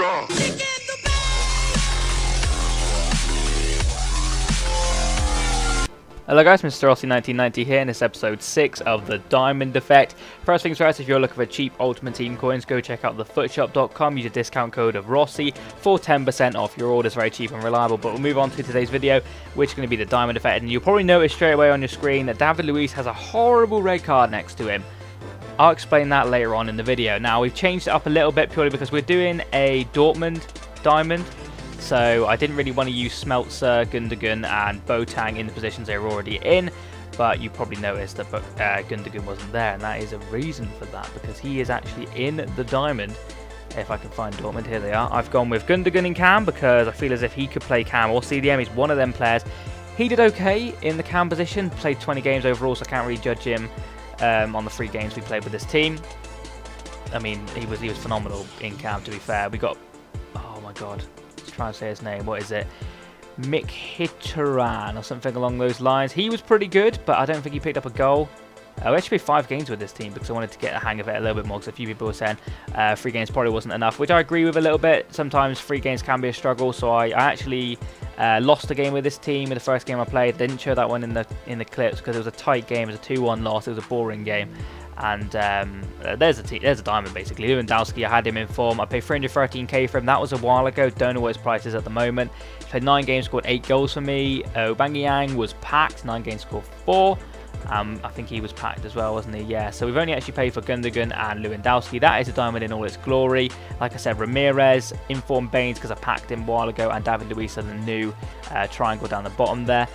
go. Hello guys, Mr. Rossi1990 here, and this is episode 6 of the Diamond Effect. First things first, if you're looking for cheap Ultimate Team coins, go check out thefootshop.com, use a discount code of Rossi for 10% off. Your order's very cheap and reliable, but we'll move on to today's video, which is going to be the Diamond Effect. And you'll probably notice straight away on your screen that David Luiz has a horrible red card next to him. I'll explain that later on in the video. Now, we've changed it up a little bit purely because we're doing a Dortmund Diamond. So I didn't really want to use Smeltzer, Gundogan and Boateng in the positions they were already in, but you probably noticed that Gundogan wasn't there, and that is a reason for that, because he is actually in the Diamond. If I can find Dortmund, here they are. I've gone with Gundogan in Cam because I feel as if he could play Cam or CDM. He's one of them players. He did okay in the Cam position, played 20 games overall, so I can't really judge him on the 3 games we played with this team. I mean, he was phenomenal in Cam, to be fair. We got, oh my god, trying to say his name, what is it, Mkhitaryan or something along those lines. He was pretty good, but I don't think he picked up a goal. We actually played 5 games with this team because I wanted to get the hang of it a little bit more, because a few people were saying 3 games probably wasn't enough, which I agree with a little bit. Sometimes 3 games can be a struggle, so I actually lost a game with this team in the first game I played. Didn't show that one in the clips because it was a tight game. It was a 2-1 loss. It was a boring game. And there's a diamond, basically. Lewandowski, I had him in form. I paid 313k for him. That was a while ago. Don't know what his price is at the moment. He played 9 games, scored 8 goals for me. Aubameyang was packed. 9 games, scored 4. I think he was packed as well, wasn't he? Yeah, so we've only actually paid for Gundogan and Lewandowski. That is a diamond in all its glory. Like I said, Ramirez, informed Baines because I packed him a while ago, and David Luiz on the new triangle down the bottom there.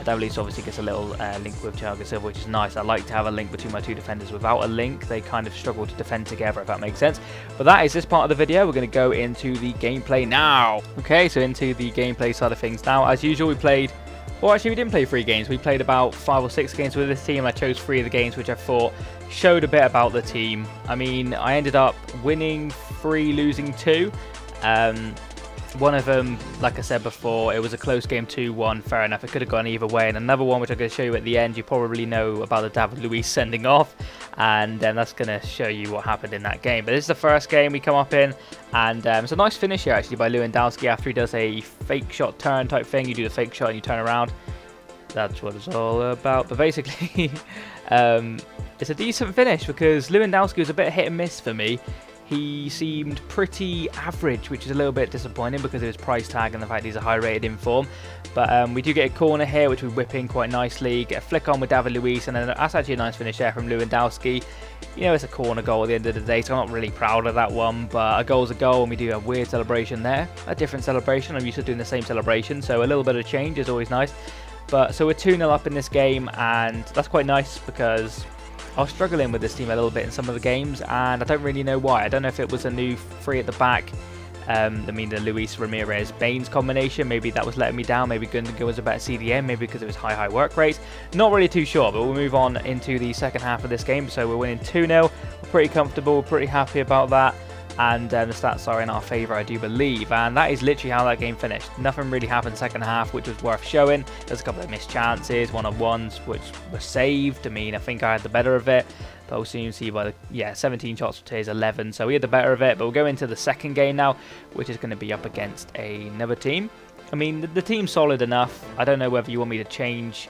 David Luiz obviously gets a little link with Thiago Silva, which is nice. I like to have a link between my 2 defenders. Without a link, they kind of struggle to defend together, if that makes sense. But that is this part of the video. We're going to go into the gameplay now. Okay, so into the gameplay side of things now. As usual, we played... Well, actually, we didn't play 3 games. We played about 5 or 6 games with this team. I chose 3 of the games, which I thought showed a bit about the team. I mean, I ended up winning 3, losing 2. One of them, like I said before, it was a close game, 2-1. Fair enough. It could have gone either way. And another one, which I'm going to show you at the end, you probably know about the David Luiz sending off. And then that's going to show you what happened in that game. But this is the first game we come up in. And it's a nice finish here, actually, by Lewandowski after he does a fake shot turn type thing. You do the fake shot and you turn around. That's what it's all about. But basically, it's a decent finish because Lewandowski was a bit hit and miss for me. He seemed pretty average, which is a little bit disappointing because of his price tag and the fact he's a high rated in form. But we do get a corner here, which we whip in quite nicely. Get a flick on with David Luiz, and then that's actually a nice finish there from Lewandowski. You know, it's a corner goal at the end of the day, so I'm not really proud of that one. But a goal's a goal, and we do a weird celebration there. A different celebration. I'm used to doing the same celebration, so a little bit of change is always nice. But so we're 2-0 up in this game, and that's quite nice because I was struggling with this team a little bit in some of the games, and I don't really know why. I don't know if it was a new 3 at the back. I mean, the Luis Ramirez Baines combination, maybe that was letting me down. Maybe Gundogan was a better CDM, maybe because of his high work rates. Not really too sure, but we'll move on into the second half of this game. So we're winning 2-0. We're pretty comfortable. We're pretty happy about that. And the stats are in our favour, I do believe. And that is literally how that game finished. Nothing really happened second half, which was worth showing. There's a couple of missed chances, one-on-ones, which were saved. I mean, I think I had the better of it. But we'll soon see by the, 17 shots for Tears 11. So we had the better of it. But we'll go into the second game now, which is going to be up against another team. I mean, the team's solid enough. I don't know whether you want me to change...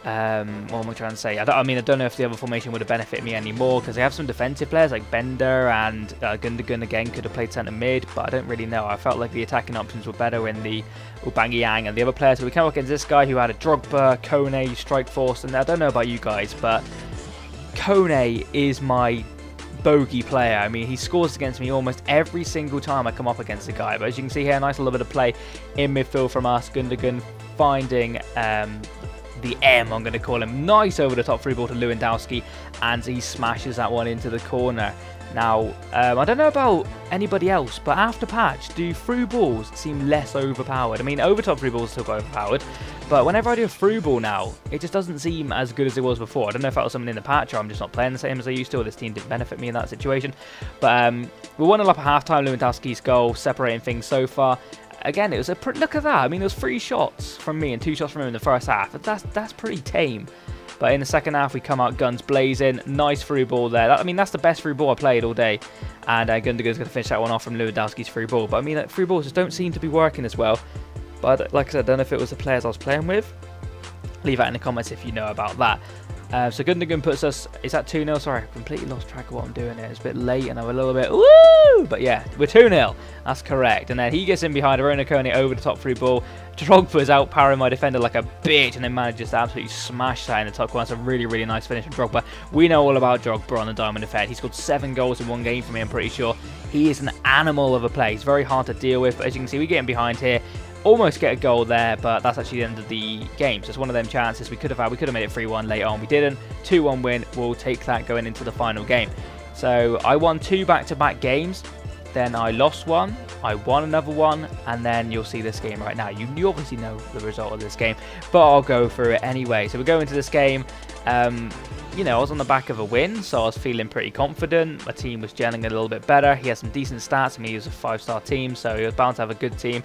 what am I trying to say? I don't know if the other formation would have benefited me anymore because they have some defensive players like Bender and Gundogan again could have played centre mid, but I don't really know. I felt like the attacking options were better in the Aubameyang and the other players. So we came up against this guy who had a Drogba, Kone, Strike Force, and I don't know about you guys, but Kone is my bogey player. I mean, he scores against me almost every single time I come up against the guy. But as you can see here, a nice little bit of play in midfield from us. Gundogan finding the M, I'm going to call him, nice over the top through ball to Lewandowski, and he smashes that one into the corner. Now, I don't know about anybody else, but after patch, do through balls seem less overpowered? I mean, over top through balls still got overpowered, but whenever I do a through ball now, it just doesn't seem as good as it was before. I don't know if that was something in the patch or I'm just not playing the same as I used to, or this team didn't benefit me in that situation. But we won a lot at half-time, Lewandowski's goal, separating things so far. Again, it was a look at that. I mean, there was 3 shots from me and 2 shots from him in the first half. That's pretty tame. But in the second half, we come out guns blazing. Nice through ball there. I mean, that's the best through ball I played all day. And Gundogan's going to finish that one off from Lewandowski's through ball. But I mean, through balls just don't seem to be working as well. But like I said, I don't know if it was the players I was playing with. Leave that in the comments if you know about that. So Gundogan puts us, is that 2-0? Sorry, I completely lost track of what I'm doing here. It's a bit late and I'm a little bit, woo! But yeah, we're 2-0. That's correct. And then he gets in behind Arona Kone over the top through ball. Drogba's outpowering my defender like a bitch and then manages to absolutely smash that in the top corner. That's a really, really nice finish from Drogba. We know all about Drogba on the Diamond Effect. He scored 7 goals in one game for me, I'm pretty sure. He is an animal of a player. He's very hard to deal with, but as you can see, we get in behind here. Almost get a goal there, but that's actually the end of the game. So it's one of them chances we could have had. We could have made it 3-1 later on. We didn't. 2-1 win. We'll take that going into the final game. So I won 2 back-to-back games. Then I lost one. I won another one. And then you'll see this game right now. You obviously know the result of this game, but I'll go through it anyway. So we go into this game. You know, I was on the back of a win, so I was feeling pretty confident. My team was gelling a little bit better. He had some decent stats. I mean, he was a 5-star team, so he was bound to have a good team.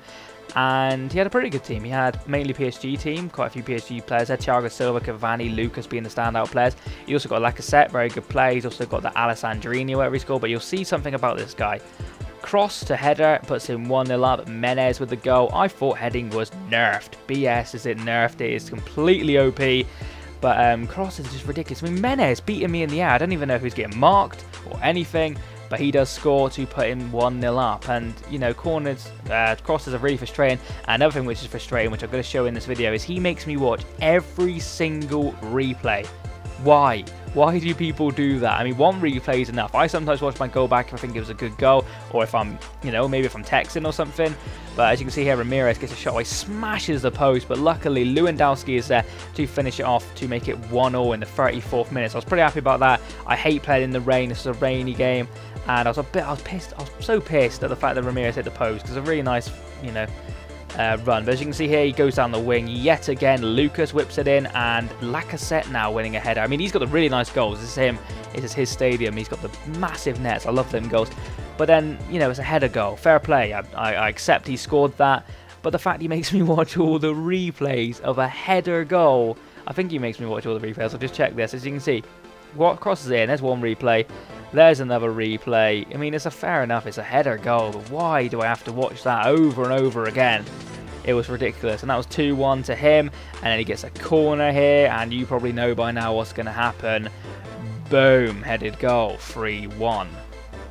And he had a pretty good team. He had mainly PSG team, quite a few PSG players. He had Thiago Silva, Cavani, Lucas being the standout players. He also got Lacazette, very good play. He's also got the Alessandrini, whatever he's called. But you'll see something about this guy. Cross to header, puts him 1-0 up. Menez with the goal. I thought heading was nerfed. BS, is it nerfed? It is completely OP. But cross is just ridiculous. I mean, Menez beating me in the air. I don't even know if he's getting marked or anything. But he does score to put him 1-0 up. And, you know, corners, crosses are really frustrating. And another thing which is frustrating, which I'm going to show in this video, is he makes me watch every single replay. Why? Why do people do that? I mean, one replay is enough. I sometimes watch my goal back if I think it was a good goal, or if I'm, you know, maybe if I'm texting or something. But as you can see here, Ramirez gets a shot away, smashes the post, but luckily Lewandowski is there to finish it off to make it 1-0 in the 34th minute. So I was pretty happy about that. I hate playing in the rain. This is a rainy game, and I was pissed. I was so pissed at the fact that Ramirez hit the post, because it's a really nice, you know, run. But as you can see here, he goes down the wing yet again. Lucas whips it in, and Lacazette now winning a header. I mean, he's got the really nice goals. This is him. This is his stadium. He's got the massive nets. I love them goals. But then, you know, it's a header goal. Fair play. I accept he scored that. But the fact he makes me watch all the replays of a header goal, I think he makes me watch all the replays. I'll just check this. As you can see, what crosses in? There's one replay. There's another replay. I mean, it's a fair enough. It's a header goal. But why do I have to watch that over and over again? It was ridiculous. And that was 2-1 to him. And then he gets a corner here. And you probably know by now what's going to happen. Boom. Headed goal. 3-1.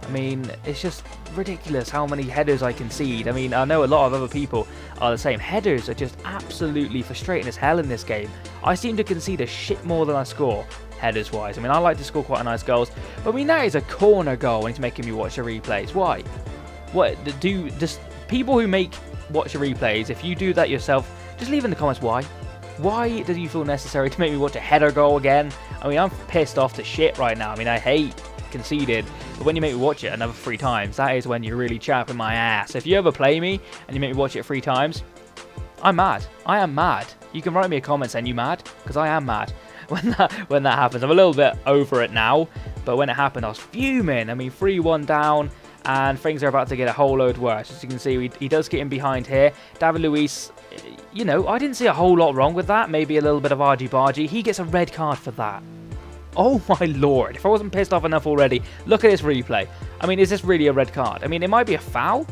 I mean, it's just ridiculous how many headers I concede. I mean, I know a lot of other people are the same. Headers are just absolutely frustrating as hell in this game. I seem to concede a shit more than I score, headers wise. I mean, I like to score quite nice goals, but I mean, that is a corner goal and it's making me watch the replays. Why? What do just people who watch the replays, if you do that yourself, just leave in the comments why. Why do you feel necessary to make me watch a header goal again? I mean, I'm pissed off to shit right now. I mean, I hate conceded, but when you make me watch it another 3 times, that is when you're really chapping my ass. If you ever play me and you make me watch it 3 times, I'm mad. I am mad. You can write me a comment saying you mad, because I am mad when that happens. I'm a little bit over it now, but when it happened I was fuming. I mean, 3-1 down and things are about to get a whole load worse. As you can see, he does get in behind here. David Luiz, you know, I didn't see a whole lot wrong with that. Maybe a little bit of argy-bargy. He gets a red card for that. Oh my lord, if I wasn't pissed off enough already, look at this replay. I mean, is this really a red card? I mean, it might be a foul.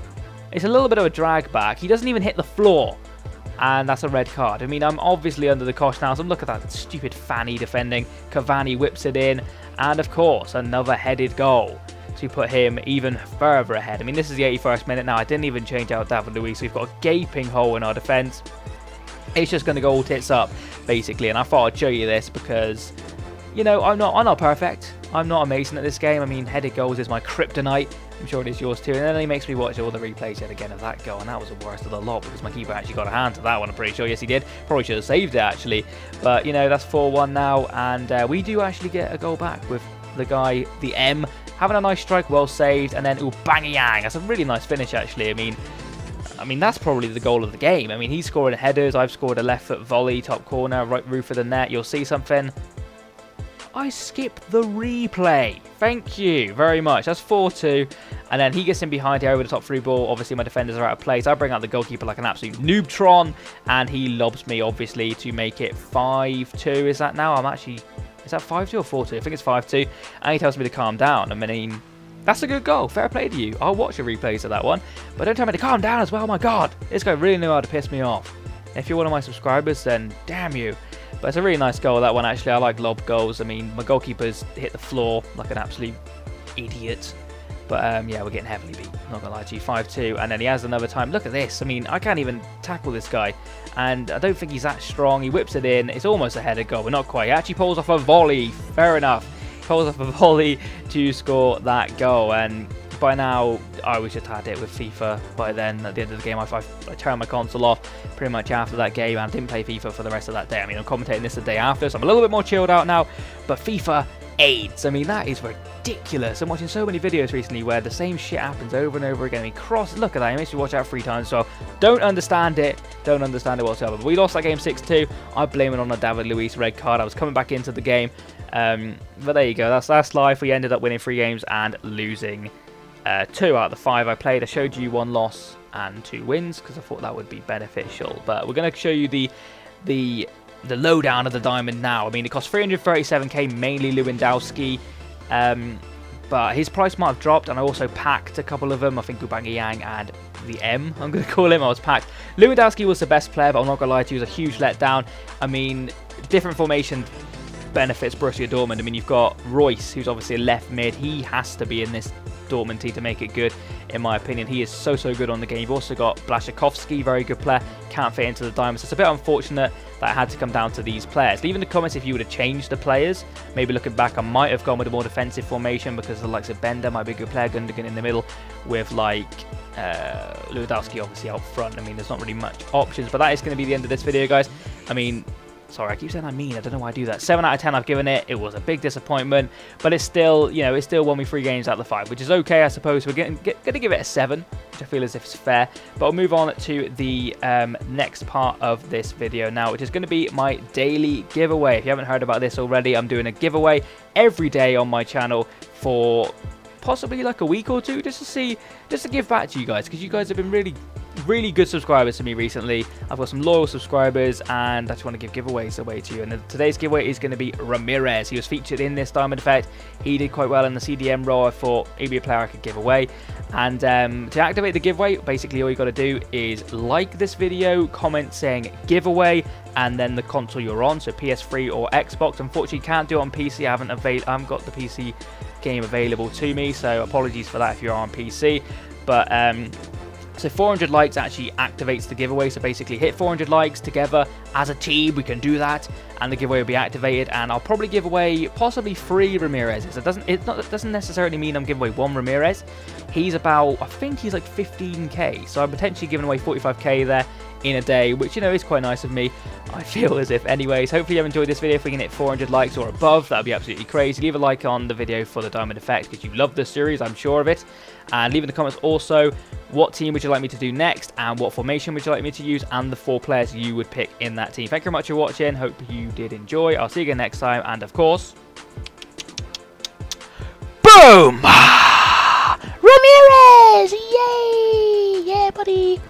It's a little bit of a drag back. He doesn't even hit the floor. And that's a red card. I mean, I'm obviously under the cosh now, so look at that stupid Fanny defending. Cavani whips it in. And of course, another headed goal to put him even further ahead. I mean, this is the 81st minute now. I didn't even change out David Luiz, so we've got a gaping hole in our defence. It's just going to go all tits up, basically. And I thought I'd show you this because, you know, I'm not perfect. I'm not amazing at this game. I mean, headed goals is my kryptonite. I'm sure it is yours too. And then he makes me watch all the replays yet again of that goal. And that was the worst of the lot because my keeper actually got a hand to that one, I'm pretty sure. Yes, he did. Probably should have saved it, actually. But, you know, that's 4-1 now. And we do actually get a goal back with the guy, the M, having a nice strike, well saved. And then, ooh, bang-a-yang. That's a really nice finish, actually. I mean, that's probably the goal of the game. I mean, he's scoring headers. I've scored a left foot volley, top corner, right roof of the net. You'll see something. I skip the replay. Thank you very much. That's 4-2. And then he gets in behind here over the top through ball. Obviously, my defenders are out of place. I bring out the goalkeeper like an absolute noobtron. And he lobs me, obviously, to make it 5-2. Is that now? I'm actually... Is that 5-2 or 4-2? I think it's 5-2. And he tells me to calm down. I mean, that's a good goal. Fair play to you. I'll watch the replays of that one. But don't tell me to calm down as well. Oh my God. This guy really knew how to piss me off. If you're one of my subscribers, then damn you. But it's a really nice goal, that one, actually. I like lob goals. I mean, my goalkeeper's hit the floor like an absolute idiot. But, yeah, we're getting heavily beat. Not going to lie to you. 5-2. And then he has another time. Look at this. I mean, I can't even tackle this guy. And I don't think he's that strong. He whips it in. It's almost a header goal, but not quite. He actually pulls off a volley. Fair enough. He pulls off a volley to score that goal. And by now, I was just had it with FIFA. By then, at the end of the game, I turned my console off pretty much after that game and didn't play FIFA for the rest of that day. I mean, I'm commentating this the day after, so I'm a little bit more chilled out now. But FIFA AIDS. I mean, that is ridiculous. I'm watching so many videos recently where the same shit happens over and over again. I mean, look at that. It makes me watch out 3 times. So don't understand it. Don't understand it whatsoever. But we lost that game 6-2. I blame it on the David Luiz red card. I was coming back into the game. But there you go. That's life. We ended up winning 3 games and losing 2 out of the 5 I played. I showed you 1 loss and 2 wins because I thought that would be beneficial. But we're going to show you the lowdown of the diamond now. I mean, it cost 337k, mainly Lewandowski. But his price might have dropped, and I also packed a couple of them. I think Gubanga Yang and the M, I'm going to call him. I was packed. Lewandowski was the best player, but I'm not going to lie to you, it was a huge letdown. I mean, different formation benefits Borussia Dortmund. I mean, you've got Royce, who's obviously a left mid. He has to be in this Dortmund team to make it good, in my opinion. He is so good on the game. You've also got Blaszczykowski, very good player, can't fit into the diamonds. It's a bit unfortunate that it had to come down to these players. Leave in the comments if you would have changed the players. Maybe looking back, I might have gone with a more defensive formation because the likes of Bender might be a good player, Gundogan in the middle with like Lewandowski obviously out front. I mean, there's not really much options, but that is going to be the end of this video, guys. I mean, sorry, I keep saying I don't know why I do that. 7 out of 10 I've given it. It was a big disappointment, but it's still, you know, it still won me 3 games out of the 5, which is okay, I suppose. We're going to give it a 7, which I feel as if it's fair. But we'll move on to the next part of this video now, which is going to be my daily giveaway. If you haven't heard about this already, I'm doing a giveaway every day on my channel for possibly like a week or 2, just to give back to you guys, because you guys have been really good subscribers to me recently. I've got some loyal subscribers and I just want to give giveaways away to you. And today's giveaway is going to be Ramirez. He was featured in this Diamond Effect. He did quite well in the CDM role. I thought he'd be a player I could give away. And to activate the giveaway, basically all you got to do is like this video, comment saying giveaway, and then the console you're on, so PS3 or Xbox. Unfortunately, can't do it on PC. I haven't got the PC game available to me, so apologies for that if you're on PC. But so 400 likes actually activates the giveaway. So basically hit 400 likes together as a team. We can do that and the giveaway will be activated. And I'll probably give away possibly 3 Ramirez's. It doesn't necessarily mean I'm giving away 1 Ramirez. He's about, I think he's like 15k. So I'm potentially giving away 45k there in a day, which, you know, is quite nice of me, I feel as if. Anyways, hopefully you have enjoyed this video. If we can hit 400 likes or above, that would be absolutely crazy. Leave a like on the video for the Diamond Effect because you love this series, I'm sure of it. And leave in the comments also what team would you like me to do next and what formation would you like me to use and the 4 players you would pick in that team. Thank you very much for watching. Hope you did enjoy. I'll see you again next time. And of course, boom! Ramirez! Yay! Yeah, buddy!